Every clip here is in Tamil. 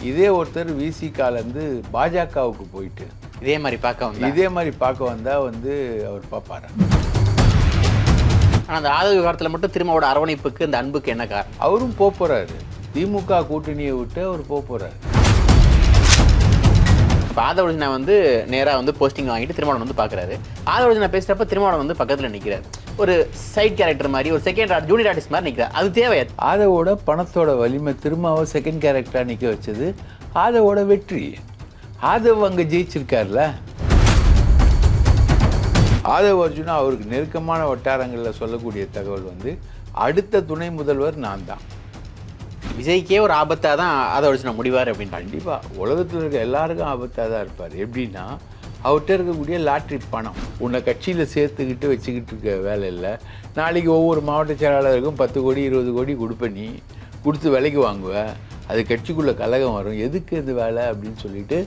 இதே ஒருத்தர் விசிகாலேருந்து பாஜகவுக்கு போயிட்டு இதே மாதிரி பார்க்க வந்தால் வந்து அவர் பார்ப்பாரா? ஆனால் அந்த ஆதரவு விவகாரத்தில் மட்டும் திருமாவோட அரவணைப்புக்கு இந்த அன்புக்கு என்ன காரணம்? அவரும் போகிறாரு. திமுக கூட்டணியை விட்டு அவர் போகிறாரு. இப்போ ஆதவர்ஜனா வந்து நேராக வந்து போஸ்டிங் வாங்கிட்டு திருமாவளவன் வந்து பார்க்குறாரு. ஆதவர்ஜனா பேசுகிறப்ப திருமாவளவன் வந்து பக்கத்தில் நிற்கிறார். ஒரு சைட் கேரக்டர் மாதிரி, ஒரு செகண்ட் ஜூனியர் ஆர்டிஸ்ட் மாதிரி நிற்கிறார். அது தேவையா? ஆதவோட பணத்தோட வலிமை திருமாவை செகண்ட் கேரக்டராக நிற்க வச்சது ஆதவோட வெற்றி. ஆதவ் அங்கே ஜெயிச்சிருக்கார்ல. ஆதவ் அர்ஜுனா அவருக்கு நெருக்கமான வட்டாரங்களில் சொல்லக்கூடிய தகவல் வந்து அடுத்த துணை முதல்வர் நான் தான். விஜய்க்கே ஒரு ஆபத்தாக தான் ஆதவ் அர்ஜுனா முடிவார் அப்படின்னு. கண்டிப்பாக உலகத்தில் இருக்க எல்லாருக்கும் ஆபத்தாக தான் இருப்பார். எப்படின்னா அவர்கிட்ட இருக்கக்கூடிய லாட்ரி பணம் உன்னை கட்சியில் சேர்த்துக்கிட்டு வச்சுக்கிட்டு இருக்க வேலை இல்லை. நாளைக்கு ஒவ்வொரு மாவட்ட செயலாளருக்கும் 10 கோடி 20 கோடி கொடுப்ப, நீ கொடுத்து விலைக்கு வாங்குவேன், அது கட்சிக்குள்ளே கலகம் வரும், எதுக்கு இது வேலை அப்படின்னு சொல்லிட்டு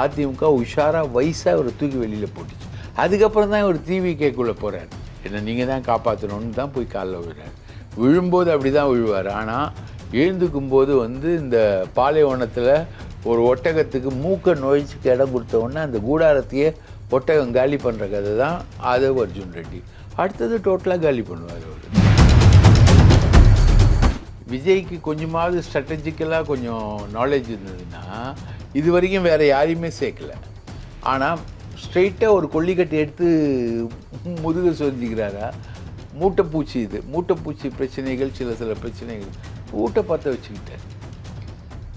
அதிமுக உஷாராக வயசாக ஒரு தூக்கி வெளியில் போட்டுச்சு. அதுக்கப்புறம் தான் ஒரு டிவிகேக்குள்ளே போகிறார். என்ன நீங்கள் தான் காப்பாற்றணும்னு தான் போய் காலில் விழுறார். விழும்போது அப்படி தான் விழுவார். ஆனால் எழுந்துக்கும்போது வந்து இந்த பாலைவனத்தில் ஒரு ஒட்டகத்துக்கு மூக்க நோய்ச்சிக்கு இடம் கொடுத்தவொடனே அந்த கூடாரத்தையே ஒட்டகம் காலி பண்ணுற கதை தான் ஆதவ் அர்ஜுன் ரெட்டி. அடுத்தது டோட்டலாக காலி பண்ணுவார் அவர். விஜய்க்கு கொஞ்சமாவது ஸ்ட்ராட்டஜிக்கலாக கொஞ்சம் நாலேஜ் இருந்ததுன்னா இது வரைக்கும் வேறு யாரையுமே சேர்க்கல. ஆனால் ஸ்ட்ரெயிட்டாக ஒரு கொல்லிக்கட்டை எடுத்து முதுகு சொரிஞ்சிக்கிறாரா? மூட்டைப்பூச்சி, இது மூட்டைப்பூச்சி பிரச்சனைகள், சில பிரச்சனைகள் ஊட்ட பற்ற வச்சுக்கிட்டார்.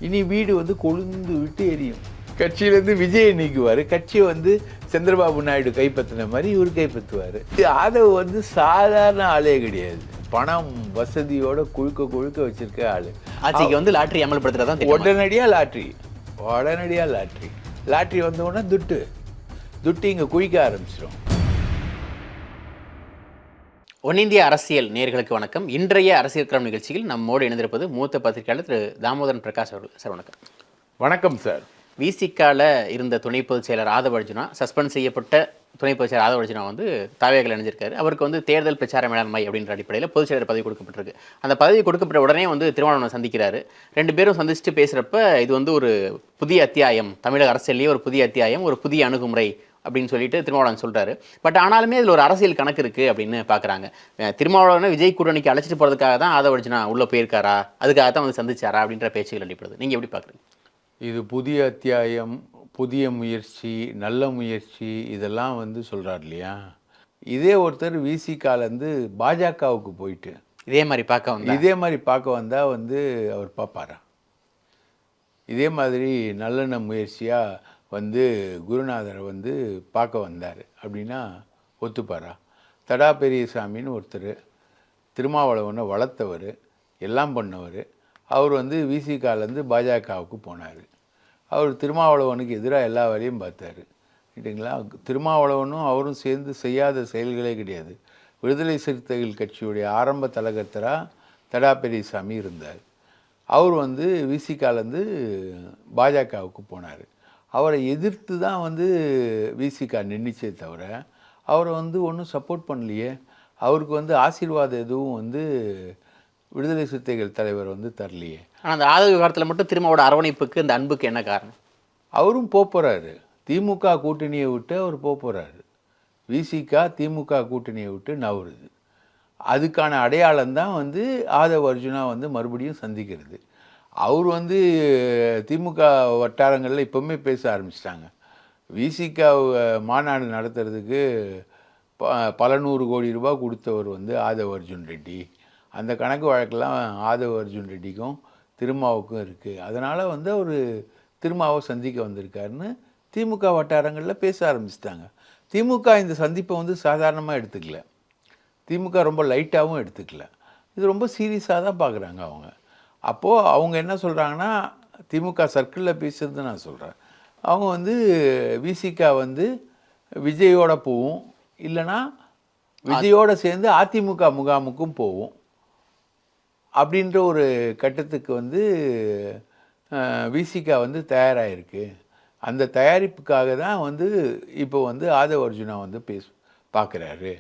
இனி வீடு வந்து கொழுந்து விட்டு எரியும். கட்சியிலேருந்து விஜயை நீக்குவார். கட்சியை வந்து சந்திரபாபு நாயுடு கைப்பற்றின மாதிரி இவர் கைப்பற்றுவார். ஆதவ் வந்து சாதாரண ஆளே கிடையாது. பணம் வசதியோட குழுக்க வச்சிருக்க ஆள். ஆட்சிக்கு வந்து லாட்ரி அமல்படுத்துறதான் உடனடியாக லாட்ரி வந்தோடனே துட்டு இங்கே குழிக்க ஆரம்பிச்சிடும். ஒன்னிந்திய அரசியல் நேயர்களுக்கு வணக்கம். இன்றைய அரசியல் களம் நிகழ்ச்சியில் நம்மோடு இணைந்திருப்பது மூத்த பத்திரிகையாளர் திரு தாமோதரன் பிரகாஷ் அவர்கள். சார் வணக்கம். வணக்கம் சார். விசிகால இருந்த துணை பொதுச் செயலர் ஆதவ் அர்ஜுனா, சஸ்பெண்ட் செய்யப்பட்ட துணை பொதுச் செயலர் ஆதவ் அர்ஜுனா வந்து தாவேகள் இணைஞ்சிருக்காரு. அவருக்கு வந்து தேர்தல் பிரச்சார மேலாண்மை அப்படின்ற அடிப்படையில் பொதுச் செயலர் பதவி கொடுக்கப்பட்டிருக்கு. அந்த பதவி கொடுக்கப்பட்ட உடனே வந்து திருமாவளவனை சந்திக்கிறாரு. 2 பேரும் சந்திச்சுட்டு பேசுகிறப்ப இது வந்து ஒரு புதிய அத்தியாயம், தமிழக அரசியல்லேயே ஒரு புதிய அத்தியாயம், ஒரு புதிய அணுகுமுறை அப்படின்னு சொல்லிட்டு திருமாவளவன் சொல்கிறாரு. பட் ஆனாலுமே இதில் ஒரு அரசியல் கணக்கு இருக்குது அப்படின்னு பார்க்குறாங்க. திருமாவளவனை விஜய் கூட்டணிக்கு அழைச்சிட்டு போகிறதுக்காக தான் ஆதவ் அர்ஜுனா உள்ளே போயிருக்காரா, அதுக்காக தான் வந்து சந்திச்சாரா அப்படின்ற பேச்சுகள் அடிப்படுது. நீங்கள் எப்படி பார்க்குறீங்க? இது புதிய அத்தியாயம், புதிய முயற்சி, நல்ல முயற்சி, இதெல்லாம் வந்து சொல்கிறார் இல்லையா? இதே ஒருத்தர் விசிகாலேருந்து பாஜகவுக்கு போயிட்டு இதே மாதிரி பார்க்க வந்தால் வந்து அவர் பார்ப்பாரா? இதே மாதிரி நல்லெண்ண முயற்சியாக வந்து குருநாதரை வந்து பார்க்க வந்தார் அப்படின்னா ஒத்துப்பாரா? தடா பெரியசாமின்னு ஒருத்தர் திருமாவளவனை வளர்த்தவர், எல்லாம் பண்ணவர். அவர் வந்து விசிகாலேருந்து பாஜகவுக்கு போனார். அவர் திருமாவளவனுக்கு எதிராக எல்லா வேலையும் பார்த்தார். ரைட்டுங்களா? திருமாவளவனும் அவரும் சேர்ந்து செய்யாத செயல்களே கிடையாது. விடுதலை சிறுத்தைகள் கட்சியுடைய ஆரம்ப தலைகர்த்தராக தடா பெரியசாமி இருந்தார். அவர் வந்து விசிகாலேருந்து பாஜகவுக்கு போனார். அவரை எதிர்த்து தான் வந்து விசிகா நின்றுச்சே தவிர அவரை வந்து ஒன்றும் சப்போர்ட் பண்ணலையே. அவருக்கு வந்து ஆசீர்வாதம் எதுவும் வந்து விடுதலை சிறுத்தைகள் தலைவர் வந்து தரலையே. ஆனால் அந்த ஆதரவு விவகாரத்தில் மட்டும் திருமாவோட அரவணைப்புக்கு இந்த அன்புக்கு என்ன காரணம்? அவரும் போகிறாரு. திமுக கூட்டணியை விட்டு அவர் போகிறாரு. விசிகா திமுக கூட்டணியை விட்டு நவருது. அதுக்கான அடையாளம் தான் வந்து ஆதவ் அர்ஜுனா வந்து மறுபடியும் சந்திக்கிறது. அவர் வந்து திமுக வட்டாரங்களில் இப்போவுமே பேச ஆரம்பிச்சிட்டாங்க. விசிகா மாநாடு நடத்துறதுக்கு பல 100 கோடி ரூபாய் கொடுத்தவர் வந்து ஆதவ் அர்ஜுன் ரெட்டி. அந்த கணக்கு வழக்கெல்லாம் ஆதவ் அர்ஜுன் ரெட்டிக்கும் திருமாவுக்கும் இருக்குது. அதனால் வந்து அவர் திருமாவை சந்திக்க வந்திருக்காருன்னு திமுக வட்டாரங்களில் பேச ஆரம்பிச்சிட்டாங்க. திமுக இந்த சந்திப்பை வந்து சாதாரணமாக எடுத்துக்கல. திமுக ரொம்ப லைட்டாகவும் எடுத்துக்கல. இது ரொம்ப சீரியஸாக தான் பார்க்குறாங்க அவங்க. அப்போது அவங்க என்ன சொல்கிறாங்கன்னா, திமுக சர்க்கிளில் பேசுறது நான் சொல்கிறேன், அவங்க வந்து விசிகா வந்து விஜயோட போவும், இல்லைன்னா விஜயோடு சேர்ந்து அதிமுக முகாமுக்கும் போவும் அப்படின்ற ஒரு கட்டத்துக்கு வந்து விசிகா வந்து தயாராகிருக்கு. அந்த தயாரிப்புக்காக தான் வந்து இப்போ வந்து ஆதவ் அர்ஜுனா வந்து பார்க்குறாரு.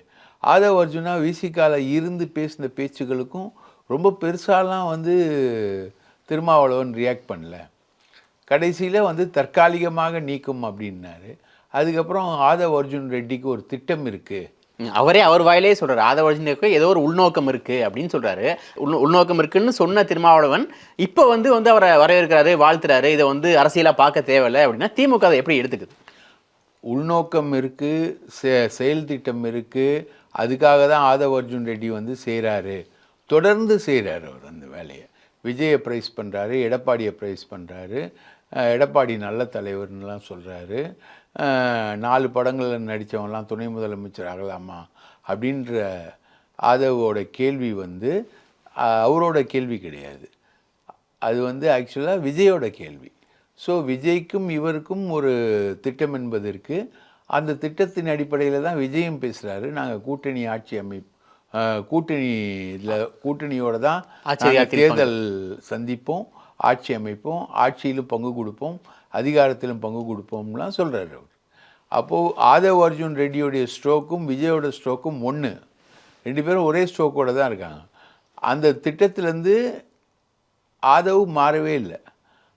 ஆதவ் அர்ஜுனா விசிகாவில் இருந்து பேசின பேச்சுகளுக்கும் ரொம்ப பெருசாலாம் வந்து திருமாவளவன் ரியாக்ட் பண்ணல. கடைசியில் வந்து தற்காலிகமாக நீக்கும் அப்படின்னாரு. அதுக்கப்புறம் ஆதவ் அர்ஜுன் ரெட்டிக்கு ஒரு திட்டம் இருக்குது. அவரே அவர் வாயிலே சொல்றாரு, ஆதவ அர்ஜுனுக்கு ஏதோ ஒரு உள்நோக்கம் இருக்கு அப்படின்னு சொல்றாரு. உள்நோக்கம் இருக்குன்னு சொன்ன திருமாவளவன் இப்போ வந்து அவரை வரவேற்கிறாரு, வாழ்த்துறாரு. இதை வந்து அரசியலா பார்க்க தேவையில்லை அப்படின்னா திமுக அதை எப்படி எடுத்துக்குது? உள்நோக்கம் இருக்குது, செயல் திட்டம் இருக்குது. அதுக்காக தான் ஆதவ் அர்ஜுன் ரெட்டி வந்து செய்கிறாரு, தொடர்ந்து செய்கிறாரு அவர் அந்த வேலையை. விஜயை ப்ரைஸ் பண்ணுறாரு, எடப்பாடியை ப்ரைஸ் பண்ணுறாரு. எடப்பாடி நல்ல தலைவர்னுலாம் சொல்கிறாரு. 4 படங்களில் நடித்தவங்கலாம் துணை முதலமைச்சர் ஆகலாமா அப்படின்ற ஆதவோட கேள்வி வந்து அவரோட கேள்வி கிடையாது. அது வந்து ஆக்சுவலாக விஜயோட கேள்வி. ஸோ விஜய்க்கும் இவருக்கும் ஒரு திட்டம் என்பது இருக்குது. அந்த திட்டத்தின் அடிப்படையில் தான் விஜயும் பேசுகிறாரு. நாங்கள் கூட்டணி ஆட்சி கூட்டணியோட தான் தேர்தல் சந்திப்போம், ஆட்சி அமைப்போம், ஆட்சியிலும் பங்கு கொடுப்போம், அதிகாரத்திலும் பங்கு கொடுப்போம்லாம் சொல்கிறாரு அவர். அப்போது ஆதவ் அர்ஜுன் ரெட்டியோடைய ஸ்ட்ரோக்கும் விஜயோட ஸ்ட்ரோக்கும் ஒன்று. 2 பேரும் ஒரே ஸ்ட்ரோக்கோடு தான் இருக்காங்க. அந்த திட்டத்திலேருந்து ஆதவ் மாறவே இல்லை.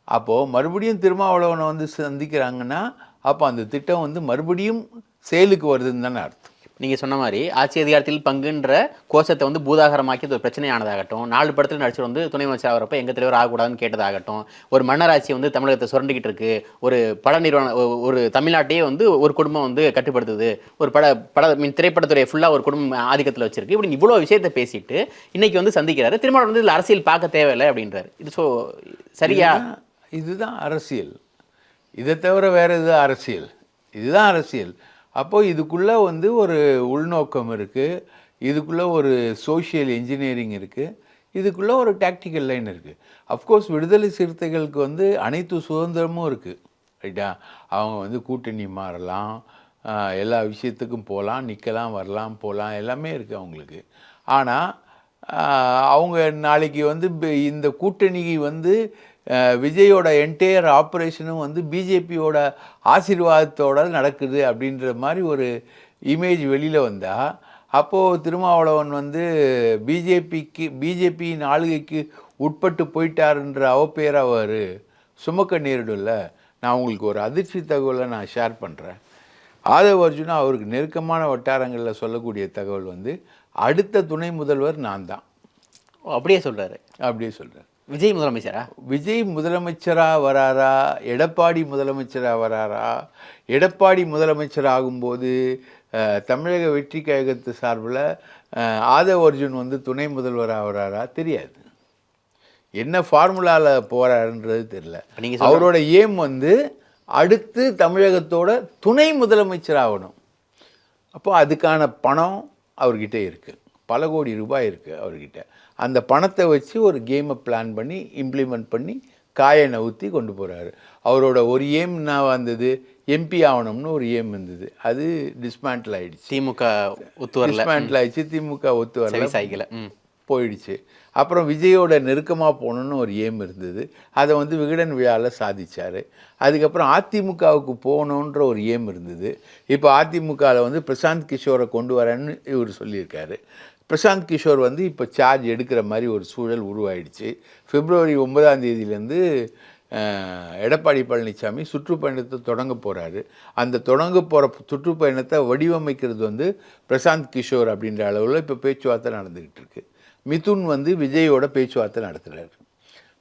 அப்போது மறுபடியும் திருமாவளவனை வந்து சந்திக்கிறாங்கன்னா அப்போ அந்த திட்டம் வந்து மறுபடியும் செயலுக்கு வருதுன்னு தானே அர்த்தம். நீங்கள் சொன்ன மாதிரி ஆட்சி அதிகாரத்தில் பங்குன்ற கோஷத்தை வந்து பூதாகரமாக்கி ஒரு பிரச்சனையானதாகட்டும், 4 படத்தில் நடிச்சு வந்து துணை அமைச்சர் ஆகிறப்ப எங்கள் தலைவர் ஆகக்கூடாதுன்னு கேட்டதாகட்டும், ஒரு மன்னராட்சி வந்து தமிழகத்தை சுரண்டிக்கிட்டு இருக்கு, ஒரு பட நிறுவனம், ஒரு தமிழ்நாட்டையே வந்து ஒரு குடும்பம் வந்து கட்டுப்படுத்துது, ஒரு திரைப்படத்துறையை ஃபுல்லாக ஒரு குடும்பம் ஆதிக்கத்தில் வச்சிருக்கு, இப்படி இவ்வளோ விஷயத்தை பேசிட்டு இன்னைக்கு வந்து சந்திக்கிறாரு. திரும்ப வந்து இதில் அரசியல் பார்க்க தேவையில்லை அப்படின்றாரு. இது சரியா? இதுதான் அரசியல். இதை தவிர வேறு எதுவும் அரசியல்? இதுதான் அரசியல். அப்போது இதுக்குள்ளே வந்து ஒரு உள்நோக்கம் இருக்குது, இதுக்குள்ளே ஒரு சோஷியல் இன்ஜினியரிங் இருக்குது, இதுக்குள்ளே ஒரு டாக்டிக்கல் லைன் இருக்குது. அஃப்கோர்ஸ் விடுதலை சிறுத்தைகளுக்கு வந்து அனைத்து சுதந்திரமும் இருக்குது, ரைட்டா? அவங்க வந்து கூட்டணி மாறலாம், எல்லா விஷயத்துக்கும் போகலாம், நிற்கலாம், வரலாம், போகலாம், எல்லாமே இருக்குது அவங்களுக்கு. ஆனால் அவங்க நாளைக்கு வந்து இந்த கூட்டணி வந்து விஜயோட என்டையர் ஆப்ரேஷனும் வந்து பிஜேபியோட ஆசீர்வாதத்தோடு நடக்குது அப்படின்ற மாதிரி ஒரு இமேஜ் வெளியில் வந்தால், அப்போது திருமாவளவன் வந்து பிஜேபியின் ஆளுகைக்கு உட்பட்டு போயிட்டாருன்ற அவப்பேர் அவர் சுமக்க நேரிடும்ல. நான் உங்களுக்கு ஒரு அதிர்ச்சி தகவலை நான் ஷேர் பண்ணுறேன். ஆதவ் அர்ஜுனா அவருக்கு நெருக்கமான வட்டாரங்களில் சொல்லக்கூடிய தகவல் வந்து அடுத்த துணை முதல்வர் நான் தான். அப்படியே சொல்கிறாரு. அப்படியே சொல்கிறார். விஜய் முதலமைச்சரா? விஜய் முதலமைச்சராக வராரா, எடப்பாடி முதலமைச்சராக வராரா? எடப்பாடி முதலமைச்சர் ஆகும்போது தமிழக வெற்றி கழகத்து சார்பில் ஆதவ் அர்ஜுன் வந்து துணை முதல்வராக வராரா தெரியாது. என்ன ஃபார்முலாவில் போகிறாருன்றது தெரியல. அவரோட ஏம் வந்து அடுத்து தமிழகத்தோட துணை முதலமைச்சர் ஆகணும். அப்போ அதுக்கான பணம் அவர்கிட்ட இருக்குது, பல கோடி ரூபாய் இருக்குது அவர்கிட்ட. அந்த பணத்தை வச்சு ஒரு கேமை பிளான் பண்ணி இம்ப்ளிமெண்ட் பண்ணி காயை நவுத்தி கொண்டு போகிறாரு. அவரோட ஒரு ஏம் என்ன வந்தது, எம்பி ஆகணும்னு ஒரு ஏம் இருந்தது, அது டிஸ்மேண்டில் ஆகிடுச்சு. திமுக டிஸ்மேண்டில் ஆகிடுச்சு, திமுக ஒத்து வரல, போயிடுச்சு. அப்புறம் விஜயோட நெருக்கமாக போகணுன்னு ஒரு ஏம் இருந்தது, அதை வந்து விகடன் விழாவில் சாதிச்சார். அதுக்கப்புறம் அதிமுகவுக்கு போகணுன்ற ஒரு ஏம் இருந்தது. இப்போ அதிமுகவில் வந்து பிரசாந்த் கிஷோரை கொண்டு வரேன்னு இவர் சொல்லியிருக்காரு. பிரசாந்த் கிஷோர் வந்து இப்போ சார்ஜ் எடுக்கிற மாதிரி ஒரு சூழல் உருவாயிடுச்சு. பிப்ரவரி 9ஆம் தேதியிலேருந்து எடப்பாடி பழனிசாமி சுற்றுப்பயணத்தை தொடங்க போகிறாரு. அந்த தொடங்க போகிற சுற்றுப்பயணத்தை வடிவமைக்கிறது வந்து பிரசாந்த் கிஷோர் அப்படின்ற அளவில் இப்போ பேச்சுவார்த்தை நடந்துக்கிட்டு இருக்கு. மிதுன் வந்து விஜயோட பேச்சுவார்த்தை நடத்துகிறாரு.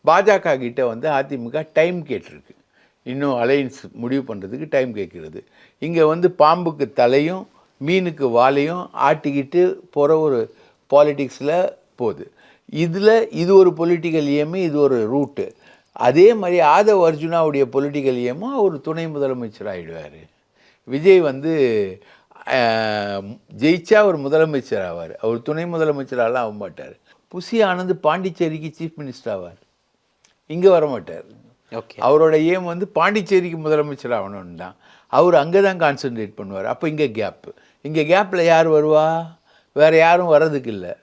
பாஜக கிட்ட வந்து அதிமுக டைம் கேட்டிருக்கு, இன்னும் அலையன்ஸ் முடிவு பண்ணுறதுக்கு டைம் கேட்குறது. இங்கே வந்து பாம்புக்கு தலையும் மீனுக்கு வாலையும் ஆட்டிக்கிட்டு போகிற ஒரு பாலிட்டிக்ஸில் போகுது. இது ஒரு பொலிட்டிக்கல் ஏமு, இது ஒரு ரூட்டு. அதே மாதிரி ஆதவ் அர்ஜுனாவுடைய பொலிட்டிக்கல் ஏமும் அவர் துணை முதலமைச்சர் ஆகிடுவார். விஜய் வந்து ஜெயிச்சா அவர் முதலமைச்சர் ஆவார், அவர் துணை முதலமைச்சராலாம் ஆக மாட்டார். புசி ஆனந்த் பாண்டிச்சேரிக்கு சீஃப் மினிஸ்டர் ஆவார், இங்கே வரமாட்டார். ஓகே, அவரோட ஏம் வந்து பாண்டிச்சேரிக்கு முதலமைச்சர் ஆகணும்னு தான். அவர் அங்கே தான் கான்சன்ட்ரேட் பண்ணுவார். அப்போ இங்கே கேப்பில் யார் வருவா? வேறு யாரும் வர்றதுக்கு இல்லை.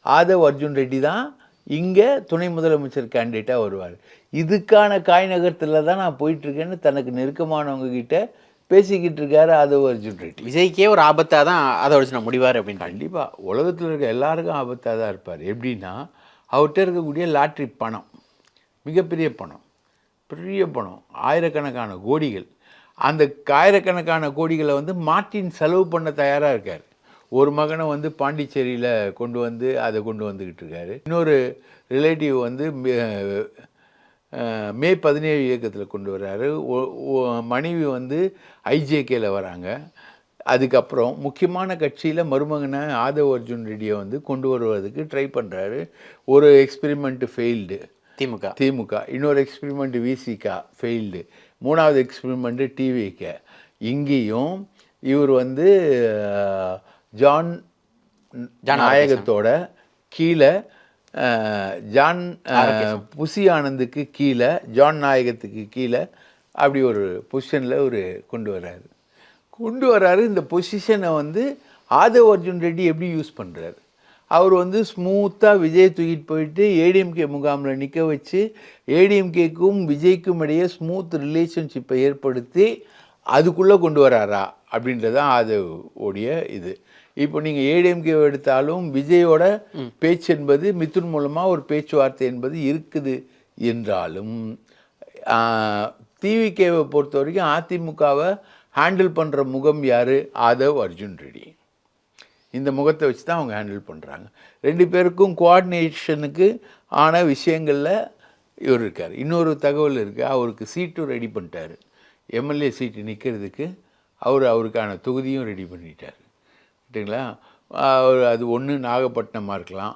ஆதவ் அர்ஜுன் ரெட்டி தான் இங்கே துணை முதலமைச்சர் கேண்டிடேட்டாக வருவார். இதுக்கான காய் நகரத்தில் தான் நான் போயிட்டுருக்கேன்னு தனக்கு நெருக்கமானவங்க கிட்ட பேசிக்கிட்டு இருக்காரு ஆதவ் அர்ஜுன் ரெட்டி. விஜய்க்கே ஒரு ஆபத்தாக தான் ஆதவ் அர்ஜுன் முடிவார் அப்படின்னு. கண்டிப்பாக உலகத்தில் இருக்க எல்லாருக்கும் ஆபத்தாக தான் இருப்பார். எப்படின்னா அவர்கிட்ட இருக்கக்கூடிய லாட்ரி பணம், மிகப்பெரிய பணம், பெரிய பணம், ஆயிரக்கணக்கான கோடிகள். அந்த ஆயிரக்கணக்கான கோடிகளை வந்து மார்ட்டின் செலவு பண்ண தயாராக இருக்கார். ஒரு மகனை வந்து பாண்டிச்சேரியில் கொண்டு வந்து அதை கொண்டு வந்துக்கிட்டு இருக்காரு. இன்னொரு ரிலேட்டிவ் வந்து மே 17 இயக்கத்தில் கொண்டு வர்றாரு. மனைவி வந்து ஐஜேகேல வராங்க. அதுக்கப்புறம் முக்கியமான கட்சியில் மருமகனை ஆதவ் அர்ஜுன் ரெட்டியை வந்து கொண்டு வருவதற்கு ட்ரை பண்ணுறாரு. ஒரு எக்ஸ்பெரிமெண்ட்டு ஃபெயில்டு திமுக, இன்னொரு எக்ஸ்பெரிமெண்ட் விசிகா ஃபெயில்டு, மூணாவது எக்ஸ்பெரிமெண்ட்டு டிவிகே. இங்கேயும் இவர் வந்து ஜான் நாயகத்தோட கீழே ஜான் புசி ஆனந்துக்கு கீழே, ஜான் நாயகத்துக்கு கீழே அப்படி ஒரு பொசிஷனில் ஒரு கொண்டு வர்றாரு. இந்த பொசிஷனை வந்து ஆதவ் அர்ஜுன் ரெட்டி எப்படி யூஸ் பண்ணுறாரு? அவர் வந்து ஸ்மூத்தாக விஜய் தூக்கிட்டு போயிட்டு ஏடிஎம்கே முகாமில் நிற்க வச்சு ஏடிஎம்கேக்கும் விஜய்க்கும் இடையே ஸ்மூத் ரிலேஷன்ஷிப்பை ஏற்படுத்தி அதுக்குள்ளே கொண்டு வராரா அப்படின்றதான் ஆதவ் உடைய இது. இப்போ நீங்கள் ஏடிஎம்கே எடுத்தாலும் விஜயோட பேச்சு என்பது மிதுன் மூலமாக ஒரு பேச்சுவார்த்தை என்பது இருக்குது என்றாலும் டிவிகேவை பொறுத்த வரைக்கும் அதிமுகவை ஹேண்டில் பண்ணுற முகம் யார்? ஆதவ் அர்ஜுன் ரெட்டி. இந்த முகத்தை வச்சு தான் அவங்க ஹேண்டில் பண்ணுறாங்க. ரெண்டு பேருக்கும் கோஆர்டினேஷனுக்கு ஆன விஷயங்களில் இவர் இருக்கார். இன்னொரு தகவல் இருக்குது, அவருக்கு சீட்டும் ரெடி பண்ணிட்டார். எம்எல்ஏ சீட்டு நிற்கிறதுக்கு அவருக்கான தொகுதியும் ரெடி பண்ணிட்டார். சரிங்களா? அது ஒன்று நாகப்பட்டினமாக இருக்கலாம்,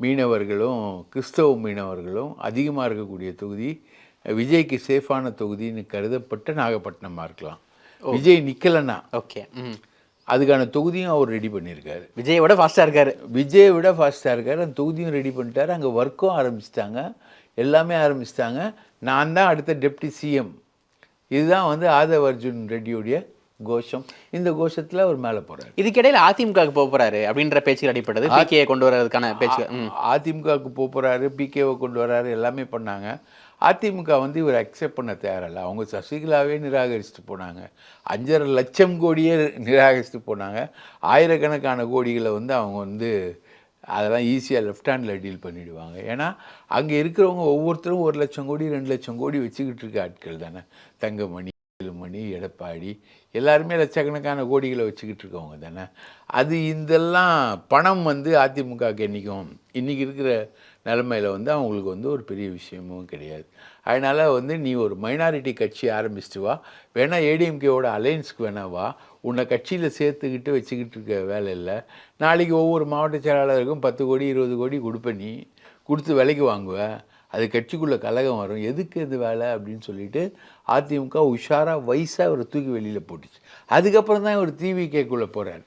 மீனவர்களும் கிறிஸ்தவ மீனவர்களும் அதிகமாக இருக்கக்கூடிய தொகுதி, விஜய்க்கு சேஃபான தொகுதின்னு கருதப்பட்ட நாகப்பட்டினமாக இருக்கலாம். விஜய் நிற்கலைன்னா அதுக்கான தொகுதியும் அவர் ரெடி பண்ணியிருக்காரு. விஜயை விட ஃபாஸ்ட்டாக இருக்கார். அந்த தொகுதியும் ரெடி பண்ணிட்டார். அங்கே ஒர்க்கும் ஆரம்பிச்சிட்டாங்க, எல்லாமே ஆரம்பிச்சிட்டாங்க. நான் தான் அடுத்த டெப்டி சிஎம். இதுதான் வந்து ஆதவ் அர்ஜுன் ரெட்டியுடைய கோஷம். இந்த கோஷத்தில் அவர் மேலே போகிறார். இதுக்கிடையில் அதிமுகவுக்கு போக போகிறாரு அப்படின்ற பேச்சுகள் அடிப்பட்டது. பிகேவை கொண்டு வர்றதுக்கான பேச்சு. அதிமுகவுக்கு போக போகிறாரு, பிகேவை கொண்டு வர்றாரு, எல்லாமே பண்ணாங்க. அதிமுக வந்து இவர் அக்செப்ட் பண்ண தயாரில்ல. அவங்க சசிகலாவே நிராகரிச்சுட்டு போனாங்க. 5.5 லட்சம் கோடியே நிராகரிச்சுட்டு போனாங்க. ஆயிரக்கணக்கான கோடிகளை வந்து அவங்க வந்து அதெல்லாம் ஈஸியாக லெஃப்ட் ஹேண்டில் டீல் பண்ணிவிடுவாங்க. ஏன்னா அங்கே இருக்கிறவங்க ஒவ்வொருத்தரும் 1 லட்சம் கோடி 2 லட்சம் கோடி வச்சுக்கிட்டு இருக்க ஆட்கள் தானே. தங்கமணி, வேலுமணி, எடப்பாடி எல்லாருமே லட்சக்கணக்கான கோடிகளை வச்சுக்கிட்டு இருக்கவங்க தானே. அது இதெல்லாம் பணம் வந்து அதிமுகவுக்கு இன்றைக்கி இருக்கிற நிலைமையில் வந்து அவங்களுக்கு வந்து ஒரு பெரிய விஷயமும் கிடையாது. அதனால் வந்து நீ ஒரு மைனாரிட்டி கட்சி ஆரம்பிச்சிட்டு வா, வேணால் ஏடிஎம்கேவோட அலையன்ஸுக்கு வேணா வா, உன்னை கட்சியில் சேர்த்துக்கிட்டு வச்சுக்கிட்டு இருக்க வேலை இல்லை. நாளைக்கு ஒவ்வொரு மாவட்ட செயலாளருக்கும் 10 கோடி 20 கோடி கொடுப்ப, நீ கொடுத்து விலைக்கு வாங்குவேன், அது கட்சிக்குள்ளே கலகம் வரும், எதுக்கு இது வேலை அப்படின்னு சொல்லிட்டு அதிமுக உஷாராக வயசாக ஒரு தூக்கி வெளியில் போட்டுச்சு. அதுக்கப்புறம் தான் ஒரு டிவிகேக்குள்ளே போகிறார்.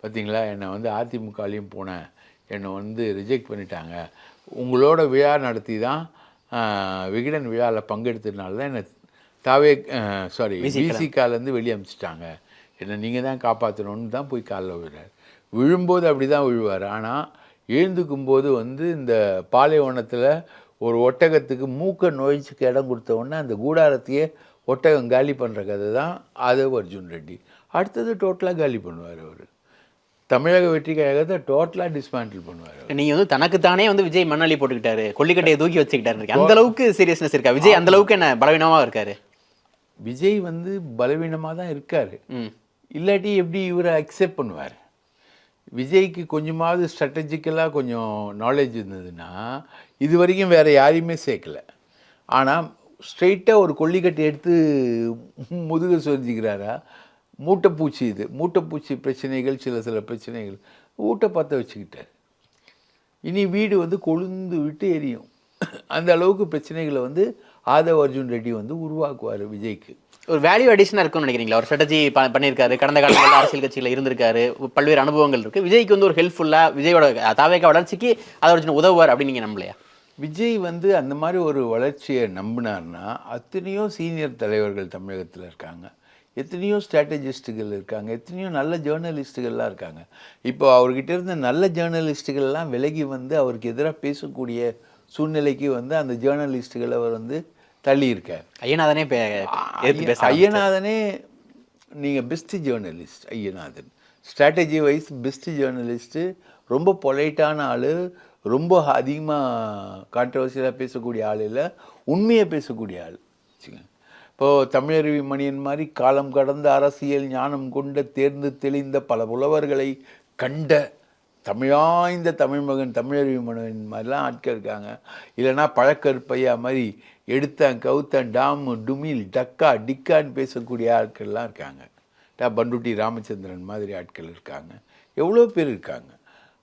பார்த்தீங்களா, என்னை வந்து அதிமுகலையும் போனேன், என்னை வந்து ரிஜெக்ட் பண்ணிட்டாங்க, உங்களோட விழா நடத்தி தான் விகடன் விழாவில் பங்கெடுத்ததுனால தான் என்னை விசிகாலேருந்து வெளியே அனுப்பிச்சிட்டாங்க, என்னை நீங்கள் தான் காப்பாற்றணுன்னு தான் போய் காலில் விழுறார். விழும்போது அப்படி தான் விழுவார். ஆனால் எழுந்துக்கும்போது வந்து இந்த பாலைவனத்தில் ஒரு ஒட்டகத்துக்கு மூக்க நோய்ச்சிக்கு இடம் கொடுத்தவொடனே அந்த கூடாரத்தையே ஒட்டகம் காலி பண்ணுற கதை தான் ஆதவ் அர்ஜுன் ரெட்டி. அடுத்தது டோட்டலாக காலி பண்ணுவார். அவர் தமிழக வெற்றி கழகத்தை டோட்டலாக டிஸ்மேண்டில் பண்ணுவார். நீங்கள் வந்து தனக்குத்தானே வந்து விஜய் மண்ணள்ளி போட்டுக்கிட்டாரு, கொல்லிக்கட்டையை தூக்கி வச்சுக்கிட்டாரு. அந்த அளவுக்கு சீரியஸ்னஸ் இருக்கா விஜய்? அந்த அளவுக்கு என்ன பலவீனமாக இருக்காரு விஜய்? வந்து பலவீனமாக தான் இருக்கார். இல்லாட்டி எப்படி இவரை அக்செப்ட் பண்ணுவார்? விஜய்க்கு கொஞ்சமாவது ஸ்ட்ராட்டஜிக்கலாக கொஞ்சம் நாலேஜ் இருந்ததுன்னா இது வரைக்கும் வேறு யாரையுமே சேர்க்கலை. ஆனால் ஸ்ட்ரெயிட்டாக ஒரு கொல்லிக்கட்டை எடுத்து முதுக சொரிஞ்சிக்கிறாரா? மூட்டைப்பூச்சி, இது மூட்டைப்பூச்சி பிரச்சனைகள், சில பிரச்சனைகள் ஊட்ட பற்ற வச்சுக்கிட்டார். இனி வீடு வந்து கொழுந்து விட்டு எரியும். அந்த அளவுக்கு பிரச்சனைகளை வந்து ஆதவ் அர்ஜுன் ரெட்டி வந்து உருவாக்குவார் விஜய்க்கு. ஒரு வேல்யூ அடிஷனாக இருக்கும்னு நினைக்கிறீங்களா? ஒரு ஸ்ட்ராட்டஜி பண்ணியிருக்காரு, கடந்த காலங்களில் அரசியல் கட்சியில் இருந்திருக்காரு, பல்வேறு அனுபவங்கள் இருக்குது. விஜய்க்கு வந்து ஒரு ஹெல்ப்ஃபுல்லாக விஜயோட தாவேகா வளர்ச்சிக்கு ஆதவ் அர்ஜுன் உதவுவார் அப்படின்னு நீங்கள் நம்பலையா? விஜய் வந்து அந்த மாதிரி ஒரு வளர்ச்சியை நம்பினார்னா அத்தனையோ சீனியர் தலைவர்கள் தமிழகத்தில் இருக்காங்க, எத்தனையோ ஸ்ட்ராட்டஜிஸ்ட்டுகள் இருக்காங்க, எத்தனையோ நல்ல ஜேர்னலிஸ்ட்டுகள்லாம் இருக்காங்க. இப்போ அவர்கிட்ட இருந்த நல்ல ஜேர்னலிஸ்ட்டுகள்லாம் விலகி வந்து அவருக்கு எதிராக பேசக்கூடிய சூழ்நிலைக்கு வந்து அந்த ஜேர்னலிஸ்ட்டுகளை அவர் வந்து தள்ளி இருக்கார். ஐயநாதனே நீங்கள் best journalist. Ayyanathan strategy wise best journalist, ரொம்ப பொலைட்டான ஆள், ரொம்ப அதிகமாக கான்ட்ரவர்சியலாக பேசக்கூடிய ஆள் இல்லை, உண்மையை பேசக்கூடிய ஆள். வச்சுங்க. இப்போது தமிழருவி மணியன் மாதிரி காலம் கடந்த அரசியல் ஞானம் கொண்ட தேர்ந்து தெளிந்த பல புலவர்களை கண்ட தமிழாய்ந்த தமிழ் மகன் தமிழருவி மகன் மாதிரிலாம் ஆட்கள் இருக்காங்க. இல்லைனா பழக்கருப்பையா மாதிரி எடுத்தேன் கவுத்தேன் டாமு டுமில் டக்கா டிக்கான்னு பேசக்கூடிய ஆட்கள்லாம் இருக்காங்க. பண்டுட்டி ராமச்சந்திரன் மாதிரி ஆட்கள் இருக்காங்க. எவ்வளோ பேர் இருக்காங்க.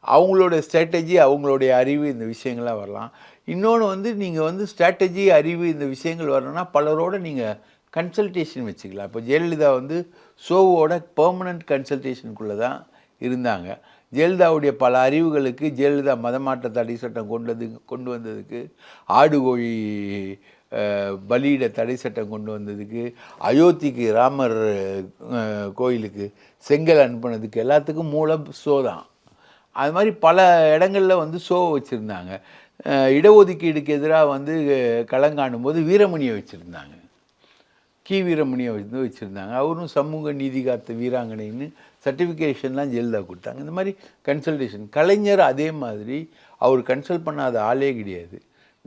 அவங்களோட ஸ்ட்ராட்டஜி, அவங்களுடைய அறிவு, இந்த விஷயங்கள்லாம் வரலாம். இன்னொன்று வந்து நீங்கள் வந்து ஸ்ட்ராட்டஜி, அறிவு, இந்த விஷயங்கள் வரணும்னா பலரோட நீங்கள் கன்சல்டேஷன் வச்சுக்கலாம். இப்போ ஜெயலலிதா வந்து சோவோட பெர்மனண்ட் கன்சல்டேஷனுக்குள்ளே தான் இருந்தாங்க. ஜெயலலிதாவுடைய பல அறிவுகளுக்கு, ஜெயலலிதா மதமாற்ற தடை சட்டம் கொண்டு வந்ததுக்கு, ஆடு கோழி பலியிட தடை சட்டம் கொண்டு வந்ததுக்கு, அயோத்திக்கு ராமர் கோயிலுக்கு செங்கல் அனுப்புனதுக்கு எல்லாத்துக்கும் மூலம் ஷோ தான். அது மாதிரி பல இடங்களில் வந்து ஷோவை வச்சுருந்தாங்க. இடஒதுக்கீடுக்கு எதிராக வந்து களங்காணும் போது வீரமணியை வச்சுருந்தாங்க. வீரமணியை வந்து வச்சுருந்தாங்க. அவரும் சமூக நீதி காத்த வீராங்கனைன்னு சர்டிஃபிகேஷன்லாம் ஜெயலலிதா கொடுத்தாங்க. இந்த மாதிரி கன்சல்டேஷன். கலைஞர் அதே மாதிரி அவர் கன்சல்ட் பண்ணாத ஆளே கிடையாது.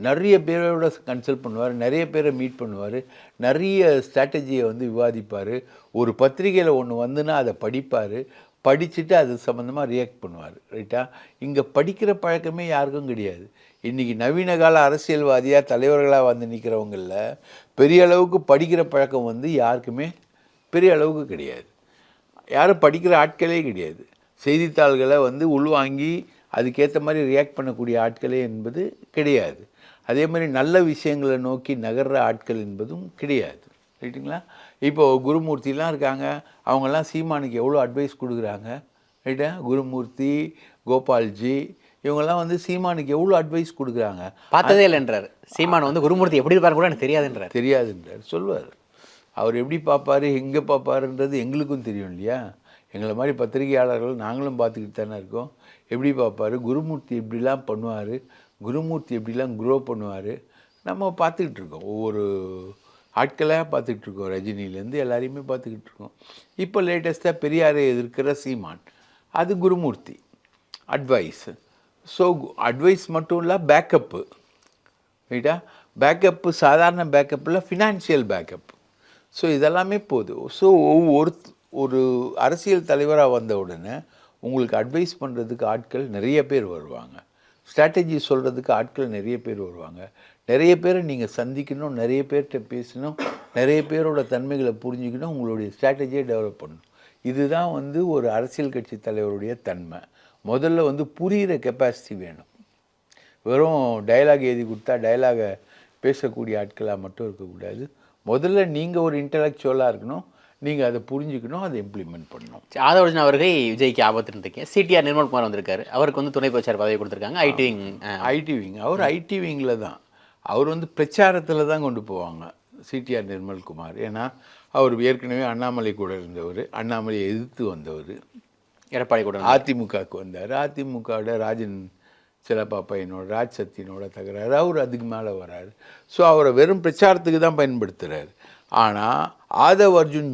நிறைய பேரோட கன்சல்ட் பண்ணுவார், நிறைய பேரை மீட் பண்ணுவார், நிறைய ஸ்ட்ராட்டஜியை வந்து விவாதிப்பார். ஒரு பத்திரிகையில் ஒன்று வந்துன்னா அதை படிப்பார், படிச்சுட்டு அது சம்மந்தமாக ரியாக்ட் பண்ணுவார். ரைட்டா? இங்கே படிக்கிற பழக்கமே யாருக்கும் கிடையாது. இன்றைக்கி நவீன கால அரசியல்வாதியாக தலைவர்களாக வந்து நிற்கிறவங்களில் பெரிய அளவுக்கு படிக்கிற பழக்கம் வந்து யாருக்குமே பெரிய அளவுக்கு கிடையாது. யாரும் படிக்கிற ஆட்களே கிடையாது. செய்தித்தாள்களை வந்து உள்வாங்கி அதுக்கேற்ற மாதிரி ரியாக்ட் பண்ணக்கூடிய ஆட்களே என்பது கிடையாது. அதே மாதிரி நல்ல விஷயங்களை நோக்கி நகர்ற ஆட்கள் என்பதும் கிடையாது. ரைட்டுங்களா? இப்போது குருமூர்த்திலாம் இருக்காங்க. அவங்கெல்லாம் சீமானுக்கு எவ்வளோ அட்வைஸ் கொடுக்குறாங்க. ரைட்டா? குருமூர்த்தி, கோபால்ஜி இவங்கெல்லாம் வந்து சீமானுக்கு எவ்வளோ அட்வைஸ் கொடுக்குறாங்க. பார்த்ததே இல்லைன்றார் சீமான். வந்து குருமூர்த்தி எப்படி இருப்பார் கூட எனக்கு தெரியாதுன்றார். சொல்லுவார். அவர் எப்படி பார்ப்பார், எங்கே பார்ப்பாருன்றது எங்களுக்கும் தெரியும் இல்லையா? எங்களை மாதிரி பத்திரிகையாளர்கள் நாங்களும் பார்த்துக்கிட்டு தானே இருக்கோம். எப்படி பார்ப்பார், குருமூர்த்தி எப்படிலாம் பண்ணுவார், குருமூர்த்தி எப்படிலாம் க்ரோ பண்ணுவார், நம்ம பார்த்துக்கிட்டு இருக்கோம். ஒவ்வொரு ஆட்களாக பார்த்துக்கிட்டு இருக்கோம். ரஜினிலேருந்து எல்லாரையுமே பார்த்துக்கிட்டு இருக்கோம். இப்போ லேட்டஸ்ட்டாக பெரியாரை எதிர்க்கிற சீமான், அது குருமூர்த்தி அட்வைஸ். ஸோ அட்வைஸ் மட்டும் இல்லை, பேக்கப்பு. ரைட்டா? பேக்கப்பு சாதாரண பேக்கப்பில் ஃபினான்ஷியல் பேக்கப். ஸோ இதெல்லாமே போதும். ஸோ ஒரு அரசியல் தலைவராக வந்த உடனே உங்களுக்கு அட்வைஸ் பண்ணுறதுக்கு ஆட்கள் நிறைய பேர் வருவாங்க. ஸ்ட்ராட்டஜி சொல்கிறதுக்கு ஆட்கள் நிறைய பேர் வருவாங்க. நிறைய பேரை நீங்கள் சந்திக்கணும், நிறைய பேர்கிட்ட பேசணும், நிறைய பேரோட தன்மைகளை புரிஞ்சுக்கணும், உங்களுடைய ஸ்ட்ராட்டஜியை டெவலப் பண்ணணும். இதுதான் வந்து ஒரு அரசியல் கட்சி தலைவருடைய தன்மை. முதல்ல வந்து புரிகிற கெப்பாசிட்டி வேணும். வெறும் டைலாக் எழுதி கொடுத்தா டைலாகை பேசக்கூடிய ஆட்களாக மட்டும் இருக்கக்கூடாது. முதல்ல நீங்கள் ஒரு இன்டலெக்சுவலாக இருக்கணும், நீங்கள் அதை புரிஞ்சுக்கணும், அதை இம்ப்ளிமெண்ட் பண்ணணும். ஆதவர்ஜுன் அவர்கள் விஜய்க்கு ஆபத்துன்னு இருக்கேன். சிடிஆர் நிர்மல்குமார் வந்திருக்காரு. அவருக்கு வந்து துணை பிரச்சார பதவி கொடுத்துருக்காங்க. IT wing. அவர் ஐடி விங்கில் தான். அவர் வந்து பிரச்சாரத்தில் தான் கொண்டு போவாங்க சிடிஆர் நிர்மல்குமார். ஏன்னா அவர் ஏற்கனவே அண்ணாமலை கூட இருந்தவர், அண்ணாமலையை எதிர்த்து வந்தவர். எடப்பாடி கூட அதிமுகவுக்கு வந்தார். அதிமுகவோட ராஜன் சிலப்பா பையனோட ராஜ் சத்தியனோட தகராறு, அவர் அதுக்கு மேலே வராரு. ஸோ அவரை வெறும் பிரச்சாரத்துக்கு தான் பயன்படுத்துகிறார். ஆனால் ஆதவ் அர்ஜுன்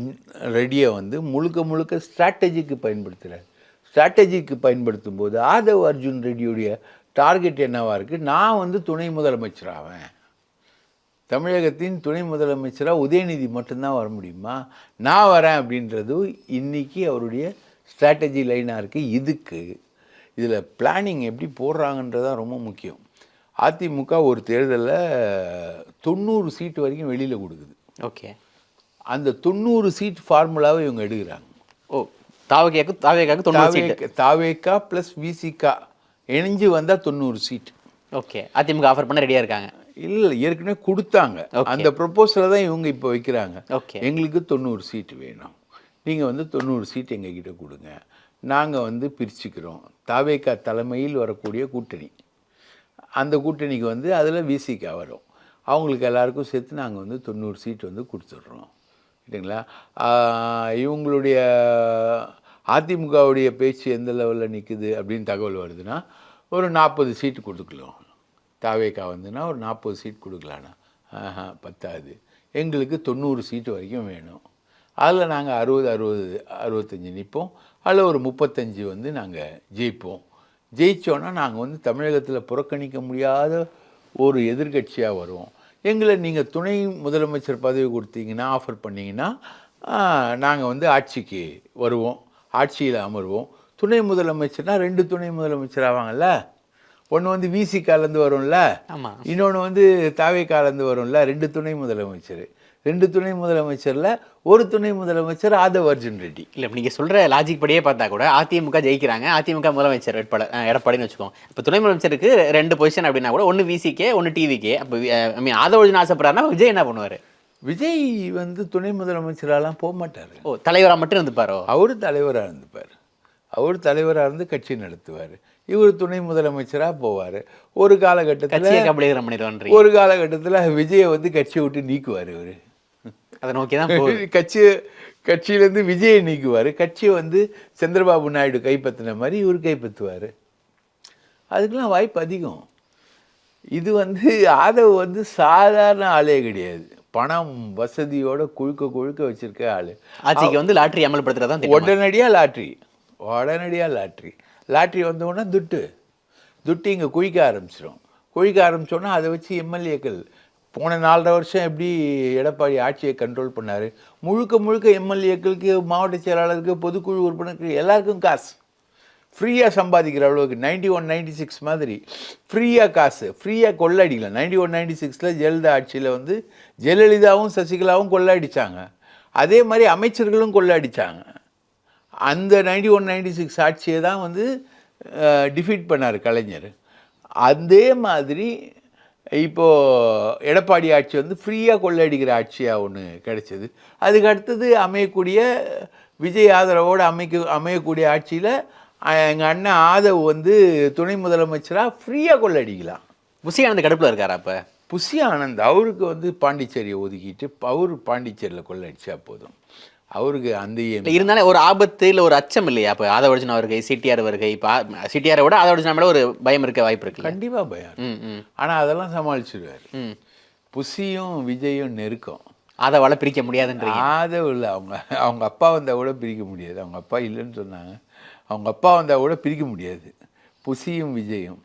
ரெட்டியை வந்து முழுக்க ஸ்ட்ராட்டஜிக்கு பயன்படுத்துகிறார். ஸ்ட்ராட்டஜிக்கு பயன்படுத்தும் போது ஆதவ் அர்ஜுன் ரெட்டியுடைய டார்கெட் என்னவாக இருக்குது, நான் வந்து துணை முதலமைச்சராவேன், தமிழகத்தின் துணை முதலமைச்சராக உதயநிதி மட்டும்தான் வர முடியுமா, நான் வரேன் அப்படின்றது இன்றைக்கி அவருடைய ஸ்ட்ராட்டஜி லைனாக இருக்குது. இதில் பிளானிங் எப்படி போடுறாங்கன்றதான் ரொம்ப முக்கியம். அதிமுக ஒரு தேர்தலில் 90 சீட்டு வரைக்கும் வெளியில் கொடுக்குது. ஓகே. அந்த 90 சீட் ஃபார்முலாவை இவங்க எடுக்கிறாங்க. தாவேக்கா ப்ளஸ் விசிகா இணைஞ்சு வந்தால் 90 சீட். ஓகே. அதிமுக ஆஃபர் பண்ண ரெடியாக இருக்காங்க. இல்லை, ஏற்கனவே கொடுத்தாங்க. அந்த ப்ரொப்போசலை தான் இவங்க இப்போ வைக்கிறாங்க. ஓகே. எங்களுக்கு 90 சீட்டு வேணும், நீங்கள் வந்து 90 சீட் எங்ககிட்ட கொடுங்க, நாங்கள் வந்து பிரிச்சுக்கிறோம். தாவேக்கா தலைமையில் வரக்கூடிய கூட்டணி, அந்த கூட்டணிக்கு வந்து அதில் விசிகா வரும், அவங்களுக்கு எல்லாருக்கும் சேர்த்து நாங்கள் வந்து 90 சீட் வந்து கொடுத்துட்றோம். சரிங்களா? இவங்களுடைய அதிமுகவுடைய பேச்சு எந்த லெவலில் நிற்குது அப்படின்னு தகவல் வருதுன்னா, ஒரு 40 சீட்டு கொடுக்கலாம். தாவேக்கா வந்துன்னா ஒரு 40 சீட் கொடுக்கலான்னா பத்தாது, எங்களுக்கு 90 சீட்டு வரைக்கும் வேணும். அதில் நாங்கள் 65 நிற்போம், அதில் ஒரு 35 வந்து நாங்கள் ஜெயிப்போம். ஜெயித்தோன்னா நாங்கள் வந்து தமிழகத்தில் புறக்கணிக்க முடியாத ஒரு எதிர்கட்சியாக வருவோம். எங்களை நீங்கள் துணை முதலமைச்சர் பதவி கொடுத்தீங்கன்னா ஆஃபர் பண்ணிங்கன்னா நாங்கள் வந்து ஆட்சிக்கு வருவோம், ஆட்சியில் அமர்வோம். துணை முதலமைச்சர்னா 2 துணை முதலமைச்சர் ஆவாங்கல்ல. ஒன்று வந்து விசிகாலேருந்து வரும்ல, ஆமாம், இன்னொன்று வந்து தாவேக்காலேருந்து வரும்ல. 2 துணை முதலமைச்சர். 2 துணை முதலமைச்சரில் ஒரு துணை முதலமைச்சர் ஆதவ் அர்ஜுன் ரெட்டி. இல்லை நீங்கள் சொல்கிற லாஜிக் படியே பார்த்தா கூட அதிமுக ஜெயிக்கிறாங்க, அதிமுக முதலமைச்சர் எடப்பாடின்னு வச்சுக்கோங்க. இப்போ துணை முதலமைச்சருக்கு 2 பொசிஷன் அப்படின்னா கூட ஒன்று விசிகே, ஒன்று டிவிகே. அப்போ ஐ மீன் ஆதவ் அர்ஜுன் ஆசைப்படுறாருன்னா விஜய் என்ன பண்ணுவார்? விஜய் வந்து துணை முதலமைச்சராலாம் போக மாட்டார். ஓ, தலைவராக மட்டும் இருந்துப்பாரோ? அவர் தலைவராக இருந்துப்பார். அவர் தலைவராக இருந்து கட்சி நடத்துவார். இவர் துணை முதலமைச்சராக போவார். ஒரு காலகட்டத்தில் ஒரு காலகட்டத்தில் விஜயை வந்து கட்சியை விட்டு நீக்குவார். இவர் அதை நோக்கி தான் கட்சியிலேருந்து விஜயை நீக்குவார். கட்சியை வந்து சந்திரபாபு நாயுடு கைப்பற்றின மாதிரி இவர் கைப்பற்றுவார். அதுக்கெல்லாம் வாய்ப்பு அதிகம். இது வந்து ஆதவ் வந்து சாதாரண ஆளே கிடையாது. பணம் வசதியோட குழுக்க வச்சிருக்க ஆள். ஆட்சிக்கு வந்து லாட்ரி அமல்படுத்துறதான் உடனடியாக லாட்ரி வந்தோடனே துட்டு இங்கே குழிக்க ஆரம்பிச்சோன்னா அதை வச்சு எம்எல்ஏக்கள் போன 4.5 வருஷம் எப்படி எடப்பாடி ஆட்சியை கண்ட்ரோல் பண்ணார். முழுக்க எம்எல்ஏக்களுக்கு, மாவட்ட செயலாளருக்கு, பொதுக்குழு உறுப்பினருக்கு எல்லாருக்கும் காசு ஃப்ரீயாக சம்பாதிக்கிற அளவுக்கு 91, 96 மாதிரி ஃப்ரீயாக கொள்ளடிக்கலாம். 91, 96 ஜெயலலிதா ஆட்சியில் வந்து ஜெயலலிதாவும் சசிகலாவும் கொள்ளடிச்சாங்க. அதே மாதிரி அமைச்சர்களும் கொள்ளடிச்சாங்க. அந்த 91, 96 ஆட்சியை தான் வந்து டிஃபீட் பண்ணார் கலைஞர். அதே மாதிரி இப்போது எடப்பாடி ஆட்சி வந்து ஃப்ரீயாக கொள்ளடிக்கிற ஆட்சியாக ஒன்று கிடைச்சது. அதுக்கு அடுத்தது அமையக்கூடிய விஜய் ஆதரவோடு அமையக்கூடிய ஆட்சியில் எங்கள் அண்ணன் ஆதவ் வந்து துணை முதலமைச்சராக ஃப்ரீயாக கொள்ளடிக்கலாம். புஷி ஆனந்த் கடுப்பில் இருக்காரா? அப்போ புஷி ஆனந்த் அவருக்கு வந்து பாண்டிச்சேரியை ஒதுக்கிட்டு அவர் பாண்டிச்சேரியில் கொள்ளடிச்சா போதும். அவருக்கு அந்த இருந்தாலும் ஒரு ஆபத்து இல்லை ஒரு அச்சம் இல்லையா? அப்போ ஆதவ் அர்ஜுனா வருகை, சிடிஆர் வருகை, இப்போ சிடிஆரை விட ஆதவ் அர்ஜுனா மேலே ஒரு பயம் இருக்க வாய்ப்பு இருக்கு. கண்டிப்பாக பயம். ஆனால் அதெல்லாம் சமாளிச்சிருவார். புஷியும் விஜயும் நெருக்கம். ஆதவால் பிரிக்க முடியாதுன்ற ஆதவ் இல்லை, அவங்க அப்பா வந்தால் கூட பிரிக்க முடியாது. அவங்க அப்பா இல்லைன்னு சொன்னாங்க. அவங்க அப்பா வந்தால் கூட பிரிக்க முடியாது. புஷியும் விஜயும்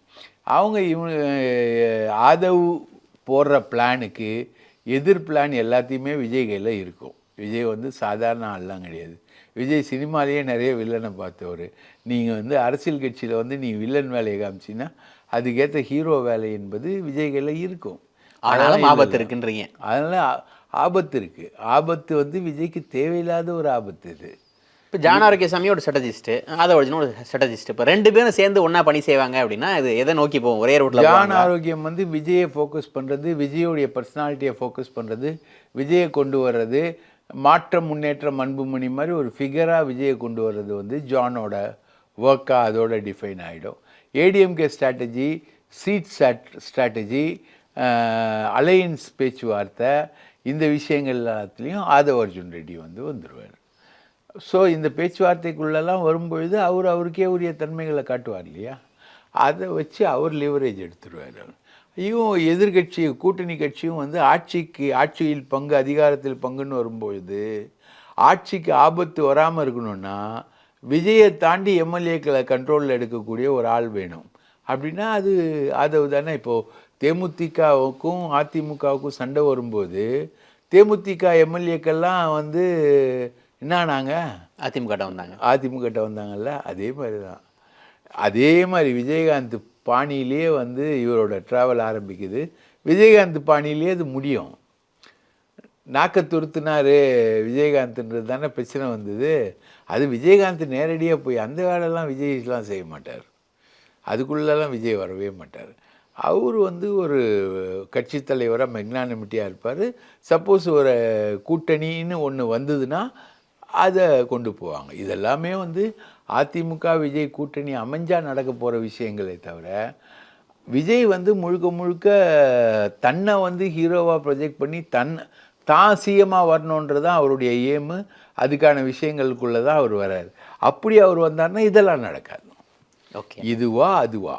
ஆதவ் போடுற பிளானுக்கு எதிர் பிளான் எல்லாத்தையுமே விஜய் கையில் இருக்கும். விஜய் வந்து சாதாரண ஆள்லாம் கிடையாது. விஜய் சினிமாலேயே நிறைய வில்லனை பார்த்தவர். நீங்கள் வந்து அரசியல் கட்சியில் வந்து நீ வில்லன் வேலையை காமிச்சின்னா அதுக்கேற்ற ஹீரோ வேலை என்பது விஜய் கையில் இருக்கும். அதனால ஆபத்து இருக்குன்றீங்க. அதனால் ஆபத்து இருக்குது. ஆபத்து வந்து விஜய்க்கு தேவையில்லாத ஒரு ஆபத்து இது. இப்போ ஜான் ஆரோக்கியசாமி ஒரு ஸ்ட்ராட்டஜிஸ்ட்டு, ஆதவ் அர்ஜுனா ஒரு ஸ்ட்ராட்டஜிஸ்ட். இப்போ 2 பேரும் சேர்ந்து ஒன்றா பணி செய்வாங்க அப்படின்னா இது எதை நோக்கி போகும்? ஒரே ரோட்டில். ஜான் ஆரோக்கியம் வந்து விஜயை ஃபோக்கஸ் பண்ணுறது, விஜயோடைய பர்சனாலிட்டியை ஃபோக்கஸ் பண்ணுறது, விஜயை கொண்டு வர்றது, மாற்றம் முன்னேற்றம் அன்புமணி மாதிரி ஒரு ஃபிகராக விஜயை கொண்டு வர்றது வந்து ஜானோட ஒர்க்காக அதோட டிஃபைன் ஆகிடும். ADMK strategy, seat strategy, alliance பேச்சுவார்த்தை, இந்த விஷயங்கள் எல்லாத்துலேயும் ஆதவ் அர்ஜுன் ரெட்டி வந்து வந்துடுவார். ஸோ இந்த பேச்சுவார்த்தைக்குள்ளெல்லாம் வரும்பொழுது அவருக்கே உரிய தன்மைகளை காட்டுவார் இல்லையா? அதை வச்சு அவர் லிவரேஜ் எடுத்துருவார். இவன் எதிர்கட்சி கூட்டணி கட்சியும் வந்து ஆட்சியில் பங்கு, அதிகாரத்தில் பங்குன்னு வரும்பொழுது ஆட்சிக்கு ஆபத்து வராமல் இருக்கணும்னா விஜயை தாண்டி எம்எல்ஏக்களை கண்ட்ரோலில் எடுக்கக்கூடிய ஒரு ஆள் வேணும். அப்படின்னா அது ஆதவ் தானே. இப்போது தேமுதிகவுக்கும் அதிமுகவுக்கும் சண்டை வரும்போது தேமுதிக எம்எல்ஏக்கள்லாம் வந்து என்னானாங்க? அதிமுகட்ட வந்தாங்கல்ல. அதே மாதிரி விஜயகாந்த் பாணியிலேயே வந்து இவரோட ட்ராவல் ஆரம்பிக்குது. விஜயகாந்த் பாணியிலேயே அது முடியும். நாக்க துருத்துனாரு விஜயகாந்த்ன்றது தானே பிரச்சனை வந்தது. அது விஜயகாந்த் நேரடியாக போய் அந்த வேலைலாம் விஜய்லாம் செய்ய மாட்டார். அதுக்குள்ளெல்லாம் விஜய் வரவே மாட்டார். அவர் வந்து ஒரு கட்சி தலைவராக மெக்னானிமிட்டியாக இருப்பார். சப்போஸ் ஒரு கூட்டணின்னு ஒன்று வந்ததுன்னா அதை கொண்டு போவாங்க. இதெல்லாமே வந்து அதிமுக விஜய் கூட்டணி அமைஞ்சா நடக்க போகிற விஷயங்களே தவிர விஜய் வந்து முழுக்க தன்னை வந்து ஹீரோவாக ப்ரொஜெக்ட் பண்ணி தான் சிஎம்மாக வரணுன்றது தான் அவருடைய எய்மு. அதுக்கான விஷயங்களுக்குள்ளே தான் அவர் வர்றாரு. அப்படி அவர் வந்தார்னா இதெல்லாம் நடக்காது. ஓகே, இதுவா அதுவா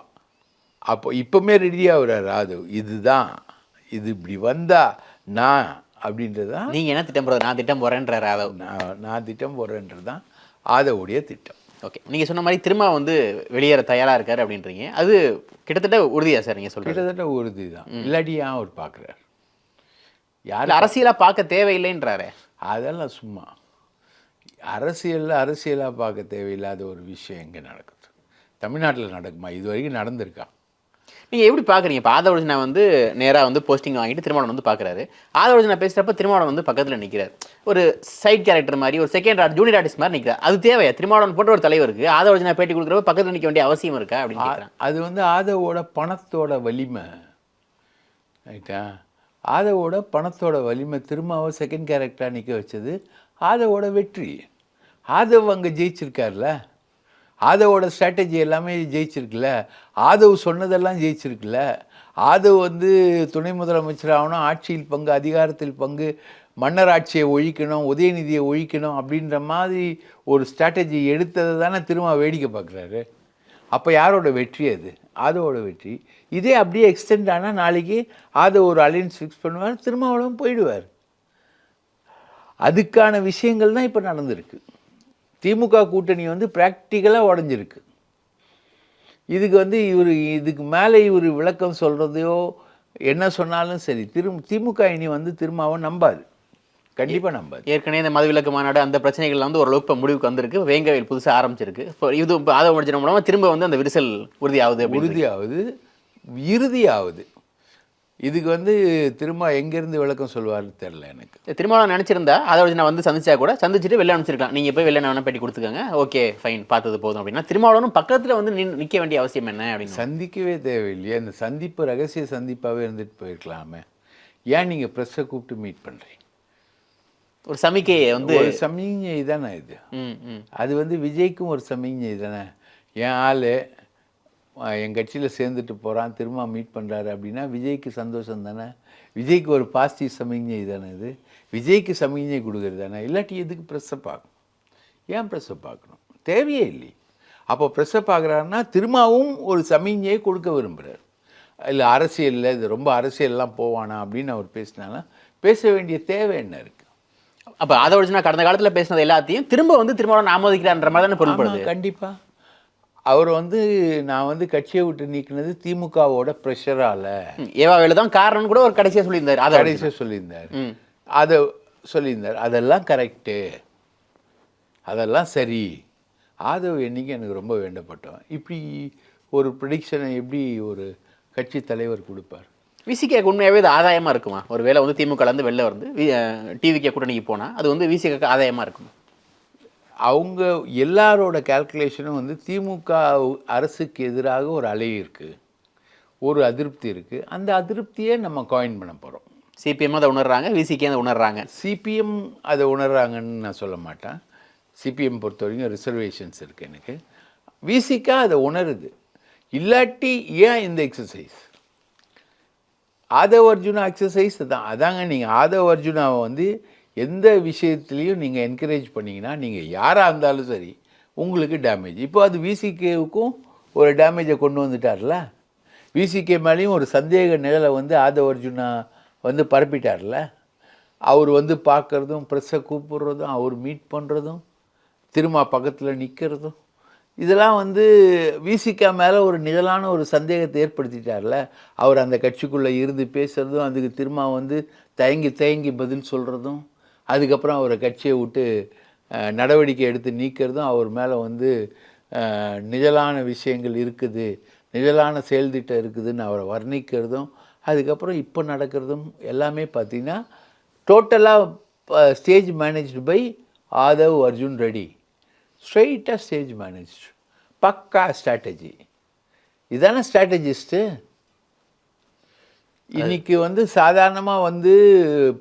அப்போ இப்போமே ரெடியாக வர்றாரு. அது இதுதான், இது இப்படி வந்தா நான் அப்படின்றது தான். நீங்கள் என்ன திட்டம் போகிறது? நான் திட்டம் போகிறேன்றார் ஆதவ். நான் திட்டம் போகிறேன்றது தான் ஆதவுடைய திட்டம். ஓகே, நீங்கள் சொன்ன மாதிரி திரும்ப வந்து வெளியேற தயாராக இருக்கார் அப்படின்றீங்க. அது கிட்டத்தட்ட உறுதியா சார்? நீங்கள் சொல்கிறீங்க கிட்டத்தட்ட உறுதி தான். இல்லாட்டி ஏன் அவர் பார்க்குறாரு? யார் அரசியலாக பார்க்க தேவையில்லைன்றாரு. அதெல்லாம் சும்மா அரசியலாக பார்க்க தேவையில்லாத ஒரு விஷயம் எங்கே நடக்குது? தமிழ்நாட்டில் நடக்குமா? இது வரைக்கும் நடந்திருக்கா? நீங்கள் எப்படி பார்க்குறீங்க? இப்போ ஆதவர்ஜுனா வந்து நேராக வந்து போஸ்டிங் வாங்கிட்டு திருமாவளவன் வந்து பார்க்குறாரு. ஆதவர்ஜுனா பேசுகிறப்ப திருமாவளவன் வந்து பக்கத்தில் நிற்கிறார். ஒரு சைட் கேரக்டர் மாதிரி, ஒரு செகண்ட் ஜூனியர் ஆர்டிஸ்ட் மாதிரி நிற்கிறார். அது தேவையா? திருமாவளவன் போன்ற ஒரு தலைவருக்கு ஆதவர்ஜுனா பேட்டி கொடுக்குறப்ப பக்கத்தில் நிற்க வேண்டிய அவசியம் இருக்கா அப்படின்னு கேட்குறேன். அது வந்து ஆதவோட பணத்தோட வலிமை, ரைட்டா? ஆதவோட பணத்தோட வலிமை திருமாவை செகண்ட் கேரக்டராக நிற்க வச்சது ஆதவோட வெற்றி. ஆதவ் அங்கே ஜெயிச்சிருக்கார்ல, ஆதவோட ஸ்ட்ராட்டஜி எல்லாமே ஜெயிச்சிருக்குல்ல, ஆதவ் சொன்னதெல்லாம் ஜெயிச்சிருக்குல்ல. ஆதவ் வந்து துணை முதலமைச்சர் ஆகணும், ஆட்சியில் பங்கு, அதிகாரத்தில் பங்கு, மன்னர் ஆட்சியை ஒழிக்கணும், உதயநிதியை ஒழிக்கணும் அப்படின்ற மாதிரி ஒரு ஸ்ட்ராட்டஜி எடுத்ததை தானே திரும்ப வேடிக்கை பார்க்குறாரு. அப்போ யாரோட வெற்றி அது? ஆதவோட வெற்றி. இதே அப்படியே எக்ஸ்டெண்ட் ஆனால் நாளைக்கு ஆதவ் ஒரு அலையன்ஸ் ஃபிக்ஸ் பண்ணுவார், திருமாவளவன் போயிடுவார். அதுக்கான விஷயங்கள் தான் இப்போ நடந்திருக்கு. திமுக கூட்டணி வந்து ப்ராக்டிக்கலாக உடஞ்சிருக்கு. இதுக்கு வந்து இதுக்கு மேலே இவர் விளக்கம் சொல்கிறதையோ என்ன சொன்னாலும் சரி, திமுக இனி வந்து திருமாவை நம்பாது, கண்டிப்பாக நம்பாது. ஏற்கனவே இந்த மதுவிலக்கு மாநாடு அந்த பிரச்சனைகள் வந்து ஓரளவுக்கு இப்போ முடிவுக்கு வந்திருக்கு. வேங்கவேல் புதுசாக ஆரம்பிச்சிருக்கு. இப்போ இது ஆதவர்ஜுனா மூலமாக திரும்ப வந்து அந்த விரிசல் இறுதியாவது. இதுக்கு வந்து திரும்ப எங்கேருந்து விளக்கம் சொல்லுவார்னு தெரில எனக்கு. திருமாவளவன் நினச்சிருந்தா ஆதவர்ஜுனா வந்து சந்திச்சா கூட சந்திச்சுட்டு வெளில அனுப்பிச்சிருக்கலாம். நீங்கள் போய் வெளில வேணா பேட்டி கொடுத்துக்கோங்க, ஓகே ஃபைன், பார்த்தது போதும் அப்படின்னா திருமாவளவனும் பக்கத்தில் வந்து நிற்க வேண்டிய அவசியம் என்ன அப்படின்னு சந்திக்கவே தேவையில்லையே. அந்த சந்திப்பு ரகசிய சந்திப்பாகவே இருந்துட்டு போயிருக்கலாமே. ஏன் நீங்கள் ப்ரெஸ்ஸை கூப்பிட்டு மீட் பண்ணுறீங்க? ஒரு சமிக்கையை வந்து ஒரு சமிஞ்சை தானே இது. அது வந்து விஜய்க்கும் ஒரு சமிஞ்சை தானே. என் ஆள் என் கட்சியில் சேர்ந்துட்டு போகிறான், திரும்ப மீட் பண்ணுறாரு அப்படின்னா விஜய்க்கு சந்தோஷம் தானே. விஜய்க்கு ஒரு பாசிட்டிவ் சமிஞ்சை தானே இது. விஜய்க்கு சமிஞ்சை கொடுக்குறது தானே. இல்லாட்டி எதுக்கு ப்ரெஸ்ஸை பார்க்கணும்? ஏன் ப்ரெஸ்ஸை பார்க்கணும்? தேவையே இல்லை. அப்போ ப்ரெஸ்ஸை பார்க்குறாருன்னா திரும்பவும் ஒரு சமிஞ்சையை கொடுக்க விரும்புகிறார். இல்லை அரசியலில் இது ரொம்ப அரசியல்லாம் போவானா அப்படின்னு அவர் பேசினாலும் பேச வேண்டிய தேவை என்ன இருக்குது? அப்போ ஆதவர்ஜுனா கடந்த காலத்தில் பேசினது எல்லாத்தையும் திரும்ப வந்து திருமாவளவன் ஆமோதிக்கிறான்ற மாதிரி தானே பொருள்படுது. கண்டிப்பாக அவர் வந்து நான் வந்து கட்சியை விட்டு நீக்கினது திமுகவோட ப்ரெஷரால், ஏவாவேலு தான் காரணம்னு கூட ஒரு கடைசியாக சொல்லியிருந்தார். அதை சொல்லியிருந்தார். அதெல்லாம் கரெக்டு, அதெல்லாம் சரி. ஆதவ் என்னைக்கு எனக்கு ரொம்ப வேண்டப்பட்டவன். இப்படி ஒரு ப்ரெடிக்ஷனை எப்படி ஒரு கட்சி தலைவர் கொடுப்பார்? விசிகேக்கு உண்மையாகவே இது ஆதாயமாக இருக்குமா? ஒரு வேளை வந்து திமுகலேருந்து வெளில வந்து டிவிகே கூட்டணிக்கு போனால் அது வந்து விசிகேக்கு ஆதாயமாக இருக்குமா? அவங்க எல்லாரோட கால்குலேஷனும் வந்து திமுக அரசுக்கு எதிராக ஒரு அலை இருக்குது, ஒரு அதிருப்தி இருக்குது. அந்த அதிருப்தியை நம்ம காயின் பண்ண போகிறோம். சிபிஎம் அதை உணர்றாங்க, விசிகே அதை உணர்றாங்க. சிபிஎம் அதை உணர்றாங்கன்னு நான் சொல்ல மாட்டேன். சிபிஎம் பொறுத்த வரைக்கும் ரிசர்வேஷன்ஸ் இருக்குது எனக்கு. விசிகா அதை உணருது. இல்லாட்டி ஏன் இந்த எக்ஸசைஸ்? ஆதவர்ஜுனா எக்ஸசைஸ் தான். அதாங்க, நீங்கள் ஆதவர்ஜுனாவை வந்து எந்த விஷயத்துலையும் நீங்கள் என்கரேஜ் பண்ணிங்கன்னா நீங்கள் யாராக இருந்தாலும் சரி உங்களுக்கு டேமேஜ். இப்போ அது விசிகேவுக்கும் ஒரு டேமேஜை கொண்டு வந்துட்டார்ல. விசிகே மேலேயும் ஒரு சந்தேக நிழலை வந்து ஆதவர்ஜுனா வந்து பரப்பிட்டார்ல. அவர் வந்து பார்க்குறதும், ப்ரெஸ்ஸை கூப்பிடுறதும், அவர் மீட் பண்ணுறதும், திரும்ப பக்கத்தில் நிற்கிறதும், இதெல்லாம் வந்து விசிகா மேலே ஒரு நிழலான ஒரு சந்தேகத்தை ஏற்படுத்திட்டார்ல. அவர் அந்த கட்சிக்குள்ளே இருந்து பேசுகிறதும், அதுக்கு திரும்ப வந்து தயங்கி பதில் சொல்கிறதும், அதுக்கப்புறம் அவரை கட்சியை விட்டு நடவடிக்கை எடுத்து நீக்கிறதும், அவர் மேலே வந்து நிழலான விஷயங்கள் இருக்குது, நிழலான செயல்திட்டம் இருக்குதுன்னு அவரை வர்ணிக்கிறதும், அதுக்கப்புறம் இப்போ நடக்கிறதும் எல்லாமே பார்த்திங்கன்னா டோட்டலாக stage managed by Aadhav Arjun Reddy. ஸ்ட்ரெயிட்டாக ஸ்டேஜ் மேனேஜ், பக்கா ஸ்ட்ராட்டஜி. இதான ஸ்ட்ராட்டஜிஸ்ட்டு. இன்றைக்கி வந்து சாதாரணமாக வந்து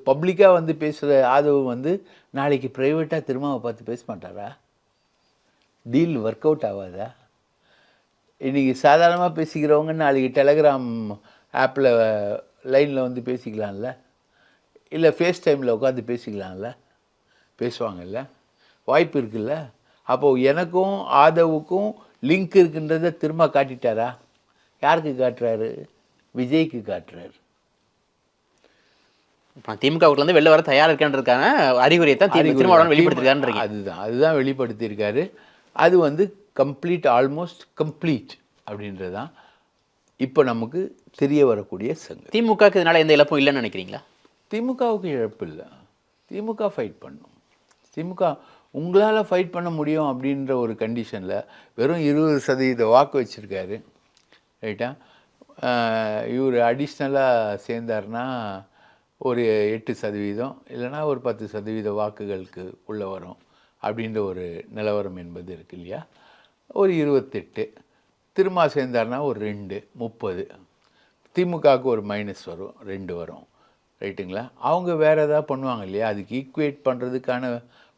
பப்ளிக்காக வந்து பேசுகிற ஆதவ் வந்து நாளைக்கு ப்ரைவேட்டாக திருமாவை பார்த்து பேச மாட்டாரா? டீல் ஒர்க் அவுட் ஆகாதா? இன்றைக்கி சாதாரணமாக பேசிக்கிறவங்க நாளைக்கு டெலகிராம் ஆப்பில் லைனில் வந்து பேசிக்கலாம்ல, இல்லை ஃபேஸ் டைமில் உட்காந்து பேசிக்கலாம்ல, பேசுவாங்கல்ல, வாய்ப்பு இருக்குல்ல. அப்போது எனக்கும் ஆதவுக்கும் லிங்க் இருக்குன்றதை திரும்ப காட்டிட்டாரா? யாருக்கு காட்டுறாரு? விஜய்க்கு காட்டுறாரு. திமுக வந்து வெளில வர தயார் இருக்கான்றதுக்கான அறிகுறியை தான் திருமாவளவன் வெளிப்படுத்திருக்காரு. அதுதான் வெளிப்படுத்தியிருக்காரு. அது வந்து கம்ப்ளீட், ஆல்மோஸ்ட் கம்ப்ளீட் அப்படின்றது தான் இப்போ நமக்கு தெரிய வரக்கூடிய சங்கம். திமுகக்கு இதனால் எந்த இழப்பும் இல்லைன்னு நினைக்கிறீங்களா? திமுகவுக்கு இழப்பு இல்லை. திமுக ஃபைட் பண்ணும். திமுக உங்களால் ஃபைட் பண்ண முடியும் அப்படின்ற ஒரு கண்டிஷனில் வெறும் 20% வாக்கு வச்சுருக்காரு. ரைட்டா? இவர் அடிஷ்னலாக சேர்ந்தார்னா ஒரு 8% இல்லைன்னா ஒரு 10% வாக்குகளுக்கு உள்ளே வரும் அப்படின்ற ஒரு நிலவரம் என்பது இருக்கு இல்லையா? ஒரு 28 திரும்ப சேர்ந்தார்னா ஒரு 2 30 திமுகவுக்கு ஒரு மைனஸ் வரும், 2 வரும். ரைட்டுங்களா? அவங்க வேறு எதாவது பண்ணுவாங்க இல்லையா? அதுக்கு ஈக்குவேட் பண்ணுறதுக்கான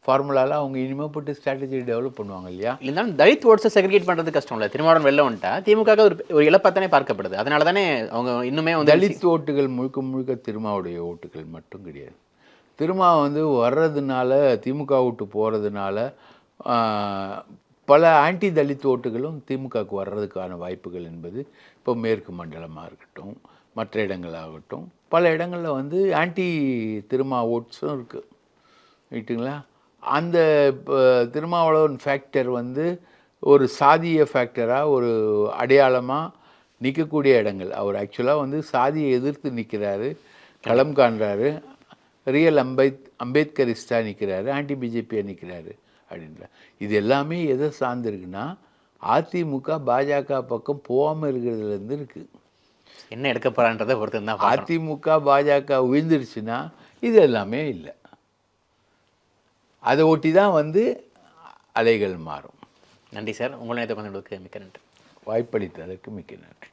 ஃபார்முலாவில் அவங்க இனிமேல் போட்டு ஸ்ட்ராட்டஜி டெவலப் பண்ணுவாங்க இல்லையா? இருந்தாலும் தலித் ஓட்ஸை செக்ரிகேட் பண்ணுறது கஷ்டம் இல்லை. திருமாவளவன் வெளில வந்துட்டா திமுக ஒரு இழப்பாக தானே பார்க்கப்படுது. அதனால தானே அவங்க இன்னுமே வந்து தலித் ஓட்டுகள் முழுக்க முழுக்க திருமாவுடைய ஓட்டுகள் மட்டும் கிடையாது. திருமா வந்து வர்றதுனால, திமுக விட்டு போகிறதுனால பல ஆன்டி தலித் ஓட்டுகளும் திமுகவுக்கு வர்றதுக்கான வாய்ப்புகள் என்பது இப்போ மேற்கு மண்டலமாக இருக்கட்டும், மற்ற இடங்களாகட்டும், பல இடங்களில் வந்து ஆன்டி திருமா ஓட்ஸும் இருக்குது. ரைட்டுங்களா? அந்த இப்போ திருமாவளவன் ஃபேக்டர் வந்து ஒரு சாதிய ஃபேக்டராக, ஒரு அடையாளமாக நிற்கக்கூடிய இடங்கள். அவர் ஆக்சுவலாக வந்து சாதியை எதிர்த்து நிற்கிறாரு, களம் காண்றாரு, ரியல் அம்பேத்கரிஸ்டாக நிற்கிறாரு, ஆன்டி பிஜேபியாக நிற்கிறாரு அப்படின்ற. இது எல்லாமே எதை சார்ந்திருக்குன்னா அதிமுக பாஜக பக்கம் போகாமல் இருக்கிறதுலேருந்து இருக்குது. என்ன எடுக்க போகிறான்றதை பொறுத்து தான். அதிமுக பாஜக விழுந்துருச்சுன்னா இது எல்லாமே இல்லை. அதை ஒட்டி தான் வந்து அலைகள் மாறும். நன்றி சார். உங்களை நேரத்தை மிக்க நன்றி. வாய்ப்பளித்ததற்கு மிக்க நன்றி.